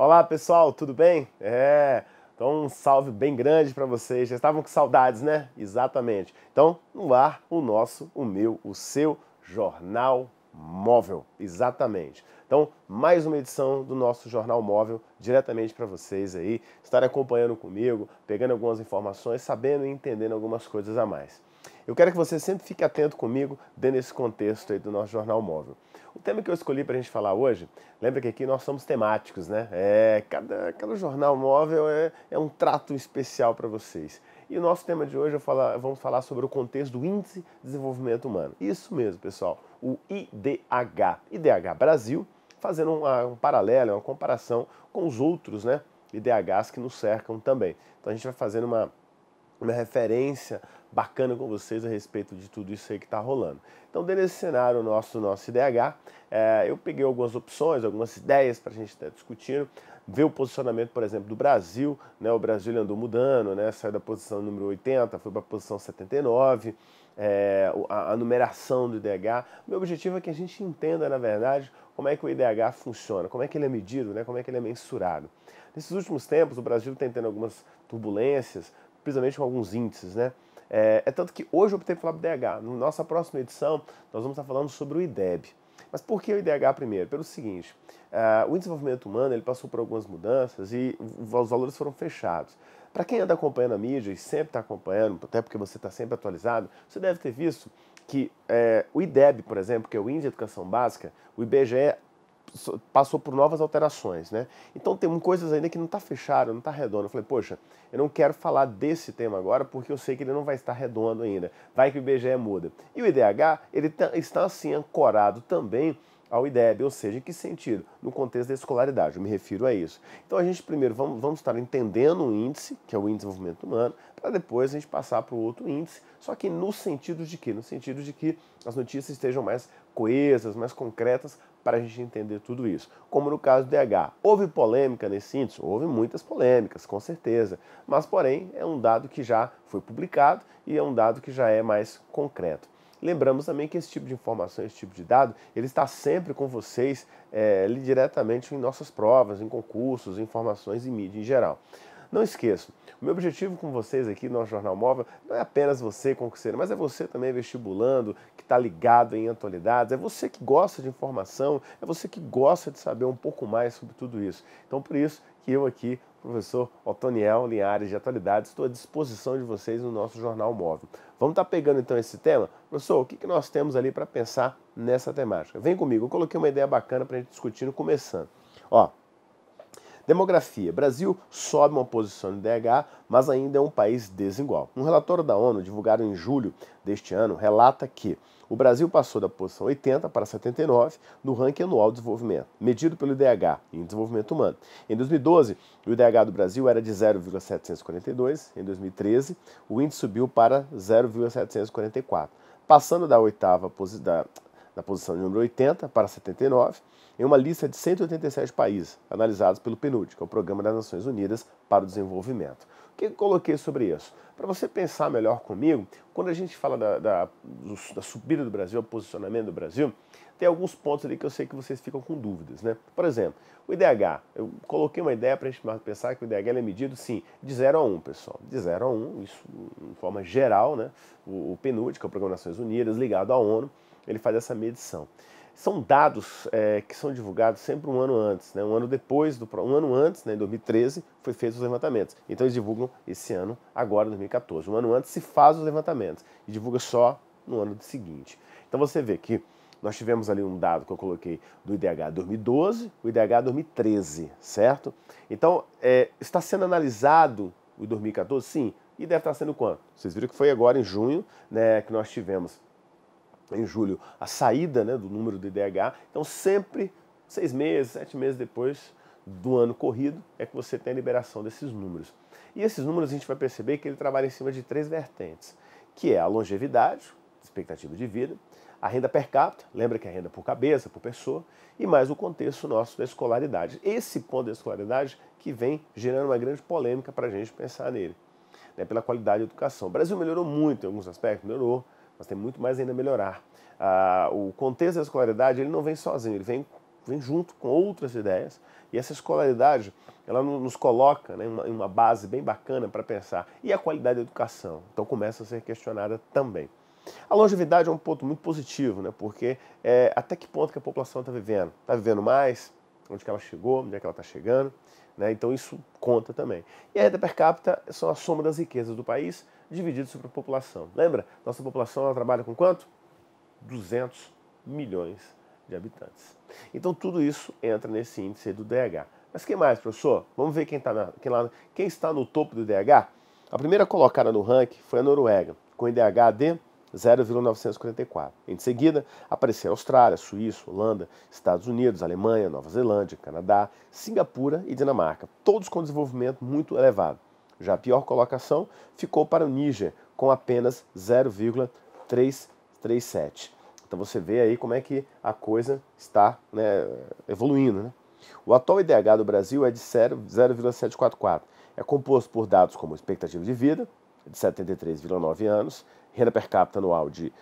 Olá pessoal, tudo bem? Então um salve bem grande para vocês. Já estavam com saudades, né? Exatamente. Então, no ar, o nosso, o meu, o seu Jornal Móvel. Exatamente. Então, mais uma edição do nosso Jornal Móvel diretamente para vocês aí, estarem acompanhando comigo, pegando algumas informações, sabendo e entendendo algumas coisas a mais. Eu quero que você sempre fique atento comigo dentro desse contexto aí do nosso Jornal Móvel. O tema que eu escolhi para a gente falar hoje, lembra que aqui nós somos temáticos, né? Cada jornal móvel é um trato especial para vocês. E o nosso tema de hoje vamos falar sobre o contexto do Índice de Desenvolvimento Humano. Isso mesmo, pessoal, o IDH. IDH Brasil, fazendo um paralelo, uma comparação com os outros, né, IDHs que nos cercam também. Então a gente vai fazendo uma referência bacana com vocês a respeito de tudo isso aí que está rolando. Então, dentro desse cenário nosso IDH, eu peguei algumas opções, algumas ideias para a gente estar discutindo, ver o posicionamento, por exemplo, do Brasil, né? O Brasil andou mudando, né? Saiu da posição número 80, foi para a posição 79, a numeração do IDH. Meu objetivo é que a gente entenda, na verdade, como é que o IDH funciona, como é que ele é medido, né? Como é que ele é mensurado. Nesses últimos tempos, o Brasil está tendo algumas turbulências, principalmente com alguns índices, né? Tanto que hoje eu optei por falar do IDH. Na nossa próxima edição, nós vamos estar falando sobre o IDEB. Mas por que o IDH primeiro? Pelo seguinte, o desenvolvimento humano ele passou por algumas mudanças e os valores foram fechados. Para quem anda acompanhando a mídia e sempre está acompanhando, até porque você está sempre atualizado, você deve ter visto que o IDEB, por exemplo, que é o Índice de Educação Básica, o IBGE passou por novas alterações, né? Então tem coisas ainda que não está fechado, não está redondo. Eu falei, poxa, eu não quero falar desse tema agora porque eu sei que ele não vai estar redondo ainda. Vai que o IBGE muda. E o IDH, ele está assim ancorado também ao IDEB, ou seja, em que sentido? No contexto da escolaridade, eu me refiro a isso. Então a gente primeiro vamos estar entendendo o índice, que é o Índice de Desenvolvimento Humano, para depois a gente passar para o outro índice, só que no sentido de quê? No sentido de que as notícias estejam mais coesas, mais concretas, para a gente entender tudo isso. Como no caso do DH. Houve polêmica nesse índice? Houve muitas polêmicas, com certeza. Mas, porém, é um dado que já foi publicado e é um dado que já é mais concreto. Lembramos também que esse tipo de informação, esse tipo de dado, ele está sempre com vocês diretamente em nossas provas, em concursos, informações e mídia em geral. Não esqueçam, o meu objetivo com vocês aqui no Jornal Móvel não é apenas você concurseiro, mas é você também vestibulando, que está ligado em atualidades, é você que gosta de informação, é você que gosta de saber um pouco mais sobre tudo isso. Então, por isso que eu aqui, professor Otoniel Linhares de Atualidades, estou à disposição de vocês no nosso Jornal Móvel. Vamos estar pegando então esse tema? Professor, o que nós temos ali para pensar nessa temática? Vem comigo, eu coloquei uma ideia bacana para a gente discutir começando. Ó, demografia. Brasil sobe uma posição no IDH, mas ainda é um país desigual. Um relatório da ONU, divulgado em julho deste ano, relata que o Brasil passou da posição 80 para 79 no ranking anual de desenvolvimento, medido pelo IDH, em desenvolvimento humano. Em 2012, o IDH do Brasil era de 0,742, em 2013, o índice subiu para 0,744, passando da posição número 80 para 79, em uma lista de 187 países analisados pelo PNUD, que é o Programa das Nações Unidas para o Desenvolvimento. O que eu coloquei sobre isso? Para você pensar melhor comigo, quando a gente fala da subida do Brasil, o posicionamento do Brasil, tem alguns pontos ali que eu sei que vocês ficam com dúvidas, né? Por exemplo, o IDH. Eu coloquei uma ideia para a gente pensar que o IDH é medido, sim, de 0 a 1, pessoal. De 0 a 1, isso de forma geral, né? O PNUD, que é o Programa das Nações Unidas, ligado à ONU, ele faz essa medição. São dados que são divulgados sempre um ano antes, né? Um ano antes, né, em 2013, foi feito os levantamentos. Então eles divulgam esse ano, agora, em 2014. Um ano antes se faz os levantamentos e divulga só no ano seguinte. Então você vê que nós tivemos ali um dado que eu coloquei do IDH 2012, o IDH 2013, certo? Então, está sendo analisado o 2014? Sim. E deve estar sendo quanto? Vocês viram que foi agora em junho, né, que nós tivemos em julho a saída, né, do número do IDH. Então sempre 6 meses, 7 meses depois do ano corrido é que você tem a liberação desses números. E esses números a gente vai perceber que ele trabalha em cima de 3 vertentes, que é a longevidade, expectativa de vida, a renda per capita, lembra que é a renda por cabeça, por pessoa, e mais o contexto nosso da escolaridade. Esse ponto da escolaridade que vem gerando uma grande polêmica para a gente pensar nele, né, pela qualidade da educação. O Brasil melhorou muito em alguns aspectos, melhorou, mas tem muito mais ainda a melhorar. O contexto da escolaridade ele não vem sozinho, ele vem vem junto com outras ideias, e essa escolaridade, ela nos coloca, né, em uma base bem bacana para pensar. E a qualidade da educação? Então começa a ser questionada também. A longevidade é um ponto muito positivo, né, porque até que ponto que a população está vivendo? Está vivendo mais? Onde que ela chegou? Onde é que ela está chegando? Né, então isso conta também. E a renda per capita são a soma das riquezas do país dividido sobre a população. Lembra? Nossa população ela trabalha com quanto? 200 milhões de habitantes. Então tudo isso entra nesse índice do DH. Mas quem mais, professor? Vamos ver quem está no topo do DH? A primeira colocada no ranking foi a Noruega, com IDH de 0,944. Em seguida, apareceram Austrália, Suíça, Holanda, Estados Unidos, Alemanha, Nova Zelândia, Canadá, Singapura e Dinamarca, todos com desenvolvimento muito elevado. Já a pior colocação ficou para o Níger, com apenas 0,337. Então você vê aí como é que a coisa está, né, evoluindo, né? O atual IDH do Brasil é de 0,744. É composto por dados como expectativa de vida, de 73,9 anos, renda per capita anual de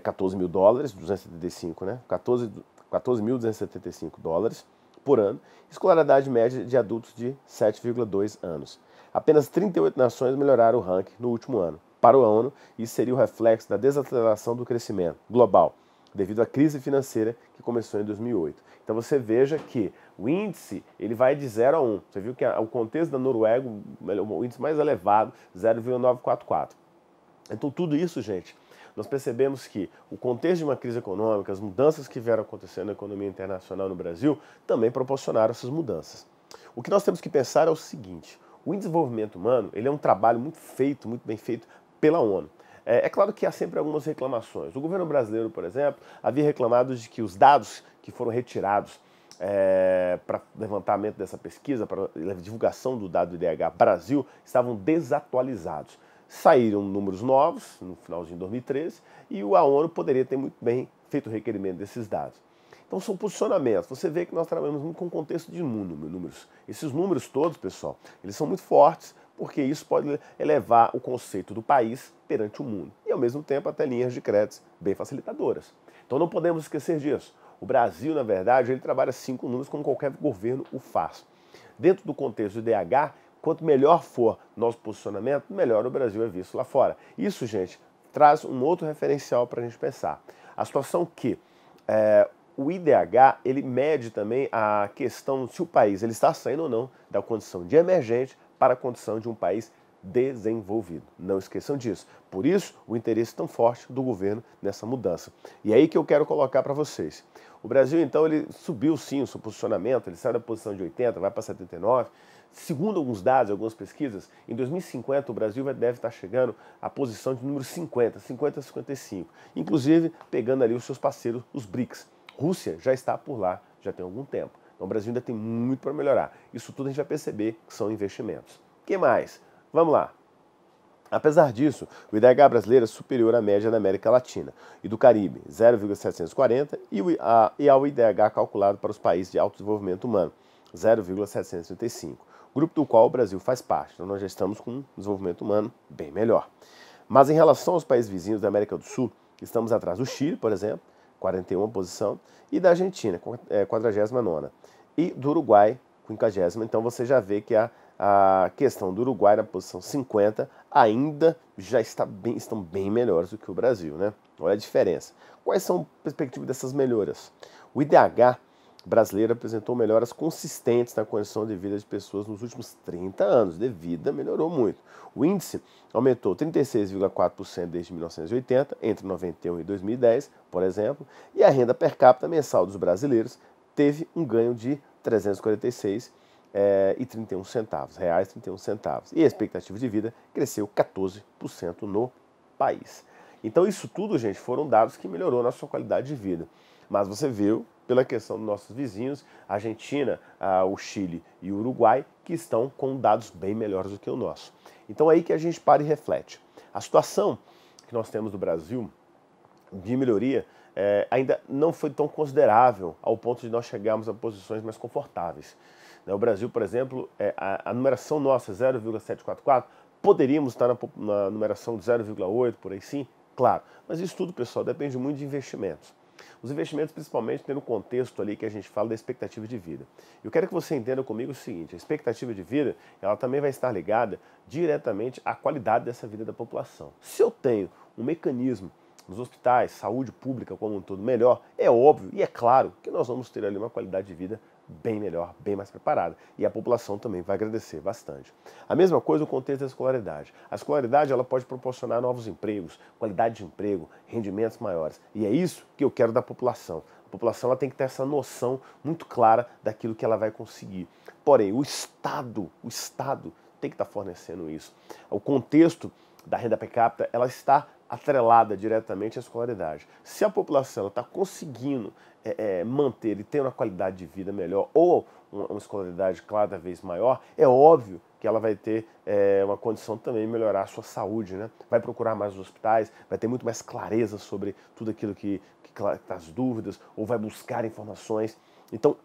14 mil dólares, 275, né? 14.275 dólares por ano, escolaridade média de adultos de 7,2 anos. Apenas 38 nações melhoraram o ranking no último ano. Para a ONU, isso seria o reflexo da desaceleração do crescimento global, devido à crise financeira que começou em 2008. Então você veja que o índice ele vai de 0 a 1. Você viu que o contexto da Noruega, o índice mais elevado, 0,944. Então tudo isso, gente, nós percebemos que o contexto de uma crise econômica, as mudanças que vieram acontecendo na economia internacional no Brasil, também proporcionaram essas mudanças. O que nós temos que pensar é o seguinte: o desenvolvimento humano ele é um trabalho muito bem feito pela ONU. É claro que há sempre algumas reclamações. O governo brasileiro, por exemplo, havia reclamado de que os dados que foram retirados para levantamento dessa pesquisa, para a divulgação do dado do IDH Brasil, estavam desatualizados. Saíram números novos no finalzinho de 2013 e a ONU poderia ter muito bem feito o requerimento desses dados. Então são posicionamentos. Você vê que nós trabalhamos muito com o contexto de números. Esses números todos, pessoal, eles são muito fortes porque isso pode elevar o conceito do país perante o mundo. E ao mesmo tempo até linhas de créditos bem facilitadoras. Então não podemos esquecer disso. O Brasil, na verdade, ele trabalha 5 números como qualquer governo o faz. Dentro do contexto do IDH, quanto melhor for nosso posicionamento, melhor o Brasil é visto lá fora. Isso, gente, traz um outro referencial para a gente pensar. A situação que o IDH ele mede também a questão se o país ele está saindo ou não da condição de emergente para a condição de um país desenvolvido. Não esqueçam disso. Por isso, o interesse tão forte do governo nessa mudança. E é aí que eu quero colocar para vocês. O Brasil, então, ele subiu sim o seu posicionamento, ele saiu da posição de 80, vai para 79. Segundo alguns dados, algumas pesquisas, em 2050 o Brasil deve estar chegando à posição de número 50, 50 a 55. Inclusive, pegando ali os seus parceiros, os BRICS. Rússia já está por lá, já tem algum tempo. Então o Brasil ainda tem muito para melhorar. Isso tudo a gente vai perceber que são investimentos. O que mais? Vamos lá. Apesar disso, o IDH brasileiro é superior à média da América Latina e do Caribe, 0,740, e ao IDH calculado para os países de alto desenvolvimento humano, 0,735, grupo do qual o Brasil faz parte. Então nós já estamos com um desenvolvimento humano bem melhor. Mas em relação aos países vizinhos da América do Sul, estamos atrás do Chile, por exemplo, 41ª posição, e da Argentina, 49ª, e do Uruguai, 50ª. Então você já vê que a questão do Uruguai na posição 50 ainda já estão bem melhores do que o Brasil, né? Olha a diferença. Quais são as perspectivas dessas melhoras? O IDH brasileiro apresentou melhoras consistentes na condição de vida de pessoas nos últimos 30 anos. De vida melhorou muito. O índice aumentou 36,4% desde 1980, entre 91 e 2010, por exemplo, e a renda per capita mensal dos brasileiros teve um ganho de 346 e 31 centavos, reais 31 centavos. E a expectativa de vida cresceu 14% no país. Então isso tudo, gente, foram dados que melhorou a nossa qualidade de vida. Mas você viu, pela questão dos nossos vizinhos, a Argentina, o Chile e o Uruguai, que estão com dados bem melhores do que o nosso. Então é aí que a gente para e reflete. A situação que nós temos no Brasil de melhoria ainda não foi tão considerável ao ponto de nós chegarmos a posições mais confortáveis. O Brasil, por exemplo, a numeração nossa 0,744, poderíamos estar na numeração de 0,8, por aí sim, claro. Mas isso tudo, pessoal, depende muito de investimentos. Os investimentos, principalmente, tendo um contexto ali que a gente fala da expectativa de vida. Eu quero que você entenda comigo o seguinte, a expectativa de vida, ela também vai estar ligada diretamente à qualidade dessa vida da população. Se eu tenho um mecanismo nos hospitais, saúde pública como um todo melhor, é óbvio e é claro que nós vamos ter ali uma qualidade de vida bem melhor, bem mais preparada. E a população também vai agradecer bastante. A mesma coisa no contexto da escolaridade. A escolaridade ela pode proporcionar novos empregos, qualidade de emprego, rendimentos maiores. E é isso que eu quero da população. A população ela tem que ter essa noção muito clara daquilo que ela vai conseguir. Porém, o Estado tem que estar fornecendo isso. O contexto da renda per capita, ela está atrelada diretamente à escolaridade. Se a população está conseguindo manter e ter uma qualidade de vida melhor ou uma escolaridade cada vez maior, é óbvio que ela vai ter uma condição também de melhorar a sua saúde, né? Vai procurar mais os hospitais, vai ter muito mais clareza sobre tudo aquilo que as dúvidas, ou vai buscar informações. Então,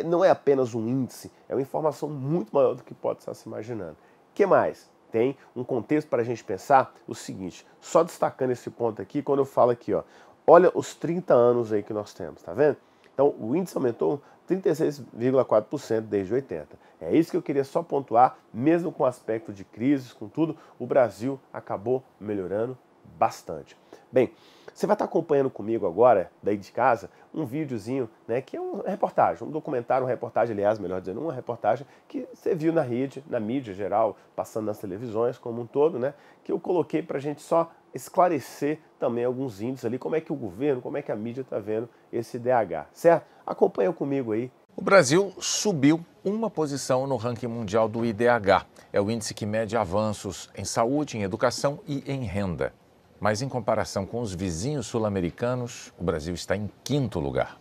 não é apenas um índice, é uma informação muito maior do que pode estar se imaginando. O que mais? Tem um contexto para a gente pensar o seguinte, só destacando esse ponto aqui, quando eu falo aqui, ó, olha os 30 anos aí que nós temos, tá vendo? Então, o índice aumentou 36,4% desde 80. É isso que eu queria só pontuar, mesmo com o aspecto de crises, com tudo, o Brasil acabou melhorando bastante. Bem, você vai estar acompanhando comigo agora, daí de casa, um videozinho, né, que é uma reportagem, um documentário, uma reportagem, aliás, melhor dizendo, uma reportagem que você viu na rede, na mídia geral, passando nas televisões como um todo, né, que eu coloquei para a gente só esclarecer também alguns índices ali, como é que o governo, como é que a mídia está vendo esse IDH, certo? Acompanha comigo aí. O Brasil subiu uma posição no ranking mundial do IDH. É o índice que mede avanços em saúde, em educação e em renda. Mas em comparação com os vizinhos sul-americanos, o Brasil está em 5º lugar.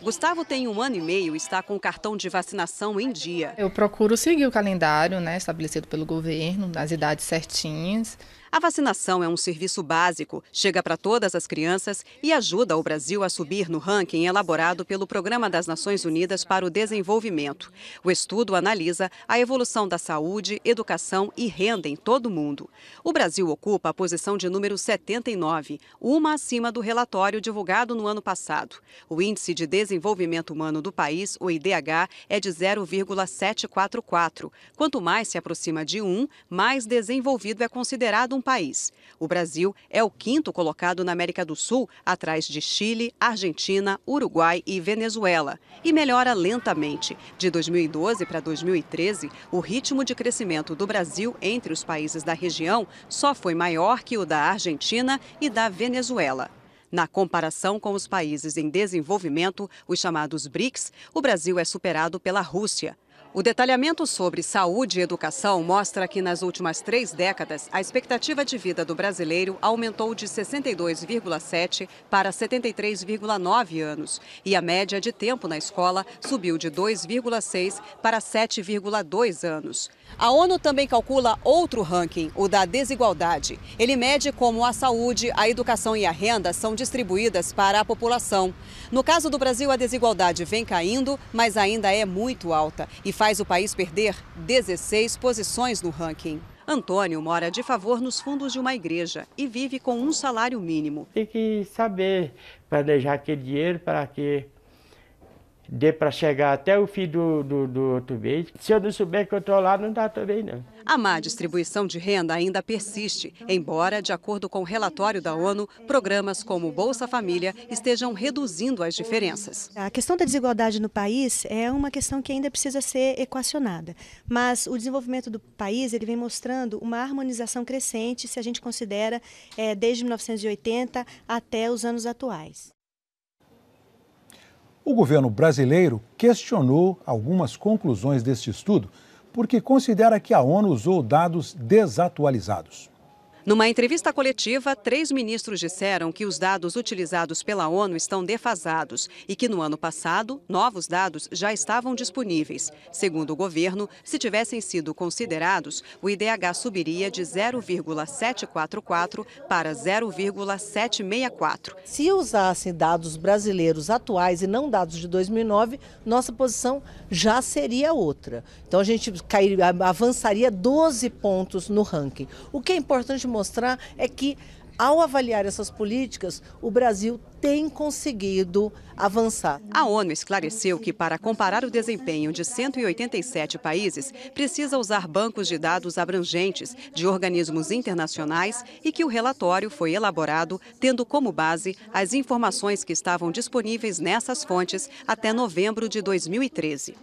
Gustavo tem 1 ano e meio e está com o cartão de vacinação em dia. Eu procuro seguir o calendário, estabelecido pelo governo, das idades certinhas. A vacinação é um serviço básico, chega para todas as crianças e ajuda o Brasil a subir no ranking elaborado pelo Programa das Nações Unidas para o Desenvolvimento. O estudo analisa a evolução da saúde, educação e renda em todo o mundo. O Brasil ocupa a posição de número 79, uma acima do relatório divulgado no ano passado. O Índice de Desenvolvimento Humano do país, o IDH, é de 0,744. Quanto mais se aproxima de 1, mais desenvolvido é considerado um país. O Brasil é o 5º colocado na América do Sul, atrás de Chile, Argentina, Uruguai e Venezuela. E melhora lentamente. De 2012 para 2013, o ritmo de crescimento do Brasil entre os países da região só foi maior que o da Argentina e da Venezuela. Na comparação com os países em desenvolvimento, os chamados BRICS, o Brasil é superado pela Rússia. O detalhamento sobre saúde e educação mostra que nas últimas 3 décadas, a expectativa de vida do brasileiro aumentou de 62,7 para 73,9 anos e a média de tempo na escola subiu de 2,6 para 7,2 anos. A ONU também calcula outro ranking, o da desigualdade. Ele mede como a saúde, a educação e a renda são distribuídas para a população. No caso do Brasil, a desigualdade vem caindo, mas ainda é muito alta e faz o país perder 16 posições no ranking. Antônio mora de favor nos fundos de uma igreja e vive com um salário mínimo. Tem que saber planejar aquele dinheiro para que dê para chegar até o fim do outro mês. Se eu não souber que eu estou lá, não dá também não. A má distribuição de renda ainda persiste, embora, de acordo com o relatório da ONU, programas como o Bolsa Família estejam reduzindo as diferenças. A questão da desigualdade no país é uma questão que ainda precisa ser equacionada, mas o desenvolvimento do país ele vem mostrando uma harmonização crescente, se a gente considera desde 1980 até os anos atuais. O governo brasileiro questionou algumas conclusões deste estudo porque considera que a ONU usou dados desatualizados. Numa entrevista coletiva, 3 ministros disseram que os dados utilizados pela ONU estão defasados e que no ano passado, novos dados já estavam disponíveis. Segundo o governo, se tivessem sido considerados, o IDH subiria de 0,744 para 0,764. Se usassem dados brasileiros atuais e não dados de 2009, nossa posição já seria outra. Então a gente avançaria 12 pontos no ranking. O que é importante mostrar é que ao avaliar essas políticas, o Brasil tem conseguido avançar. A ONU esclareceu que, para comparar o desempenho de 187 países, precisa usar bancos de dados abrangentes de organismos internacionais e que o relatório foi elaborado tendo como base as informações que estavam disponíveis nessas fontes até novembro de 2013.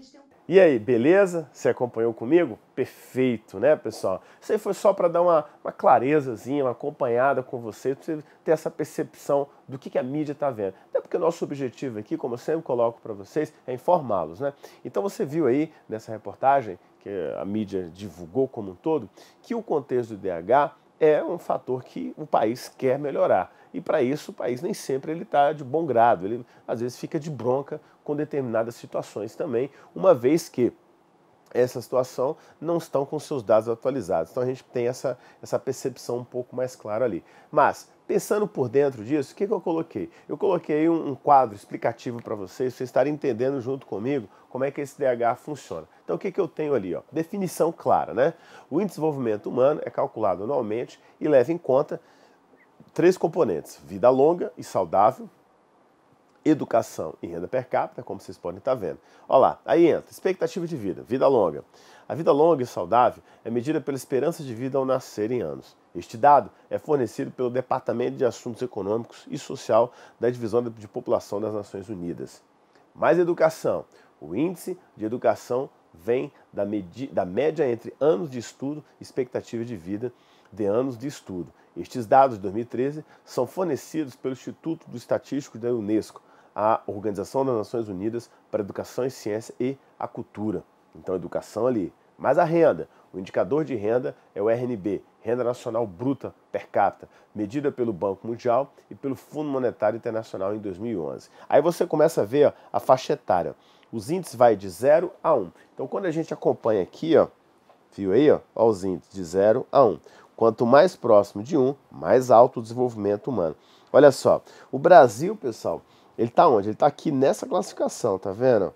E aí, beleza? Você acompanhou comigo? Perfeito, né, pessoal? Isso aí foi só para dar uma clarezazinha, uma acompanhada com você, para você ter essa percepção do que a mídia está vendo. Até porque o nosso objetivo aqui, como eu sempre coloco para vocês, é informá-los, né? Então você viu aí nessa reportagem, que a mídia divulgou como um todo, que o contexto do IDH é um fator que o país quer melhorar. E para isso o país nem sempre ele está de bom grado, ele às vezes fica de bronca com determinadas situações também, uma vez que essa situação não estão com seus dados atualizados. Então a gente tem essa percepção um pouco mais clara ali. Mas, pensando por dentro disso, o que eu coloquei? Eu coloquei um quadro explicativo para vocês estarem entendendo junto comigo como é que esse DH funciona. Então o que eu tenho ali? Ó? Definição clara, né? O Índice de Desenvolvimento Humano é calculado anualmente e leva em conta 3 componentes: vida longa e saudável, educação e renda per capita, como vocês podem estar vendo. Olha lá, aí entra expectativa de vida, vida longa. A vida longa e saudável é medida pela esperança de vida ao nascer em anos. Este dado é fornecido pelo Departamento de Assuntos Econômicos e Social da Divisão de População das Nações Unidas. Mais educação. O índice de educação vem da média entre anos de estudo e expectativa de vida de anos de estudo. Estes dados de 2013 são fornecidos pelo Instituto do Estatístico da Unesco, a Organização das Nações Unidas para a Educação e Ciência e a Cultura. Então, educação ali. Mas a renda, o indicador de renda é o RNB, Renda Nacional Bruta Per Capita, medida pelo Banco Mundial e pelo Fundo Monetário Internacional em 2011. Aí você começa a ver ó, a faixa etária. Os índices vai de 0 a 1. Então, quando a gente acompanha aqui, ó, viu aí, ó os índices de 0 a 1. Quanto mais próximo de 1, mais alto o desenvolvimento humano. Olha só, o Brasil, pessoal, ele está onde? Ele está aqui nessa classificação, tá vendo?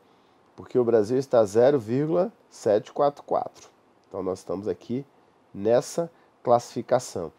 Porque o Brasil está 0,744. Então nós estamos aqui nessa classificação.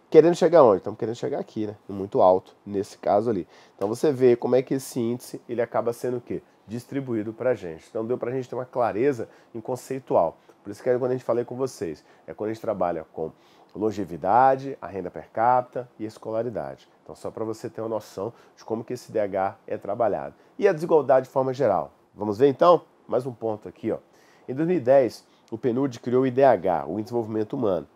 Querendo chegar onde? Estamos querendo chegar aqui, né? Muito alto, nesse caso ali. Então você vê como é que esse índice ele acaba sendo o quê? Distribuído para a gente. Então deu para a gente ter uma clareza em conceitual. Por isso que é quando a gente falei com vocês, é quando a gente trabalha com longevidade, a renda per capita e a escolaridade. Então só para você ter uma noção de como que esse DH é trabalhado. E a desigualdade de forma geral. Vamos ver então? Mais um ponto aqui, ó. Em 2010, o PNUD criou o IDH, o Índice de Desenvolvimento Humano,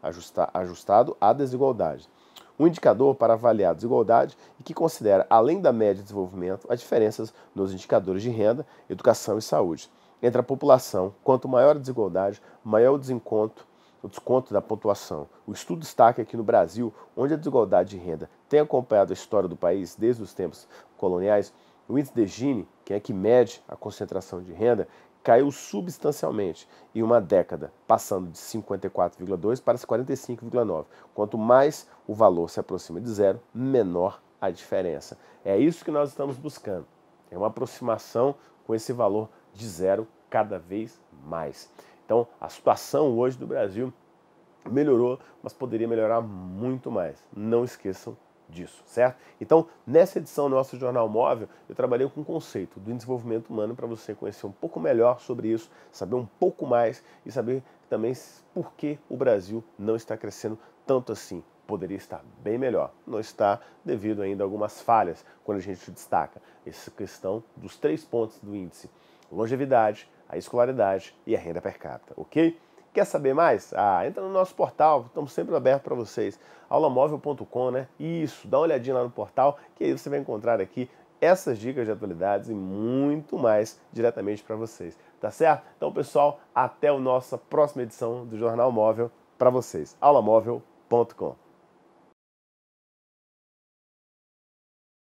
ajustado à desigualdade. Um indicador para avaliar a desigualdade e que considera, além da média de desenvolvimento, as diferenças nos indicadores de renda, educação e saúde. Entre a população, quanto maior a desigualdade, maior o desconto da pontuação. O estudo destaca aqui no Brasil, onde a desigualdade de renda tem acompanhado a história do país desde os tempos coloniais, o índice de Gini, que é que mede a concentração de renda, caiu substancialmente em uma década, passando de 54,2 para 45,9. Quanto mais o valor se aproxima de 0, menor a diferença. É isso que nós estamos buscando. É uma aproximação com esse valor de 0 cada vez mais. Então, a situação hoje do Brasil melhorou, mas poderia melhorar muito mais. Não esqueçam disso, certo? Então, nessa edição do nosso Jornal Móvel, eu trabalhei com o conceito do desenvolvimento humano para você conhecer um pouco melhor sobre isso, saber um pouco mais e saber também por que o Brasil não está crescendo tanto assim. Poderia estar bem melhor. Não está devido ainda a algumas falhas quando a gente destaca essa questão dos 3 pontos do índice: longevidade, a escolaridade e a renda per capita, ok? Quer saber mais? Entra no nosso portal, estamos sempre abertos para vocês. aulamóvel.com, né? Isso, dá uma olhadinha lá no portal, que aí você vai encontrar aqui essas dicas de atualidades e muito mais diretamente para vocês, tá certo? Então, pessoal, até a nossa próxima edição do Jornal Móvel para vocês. aulamóvel.com.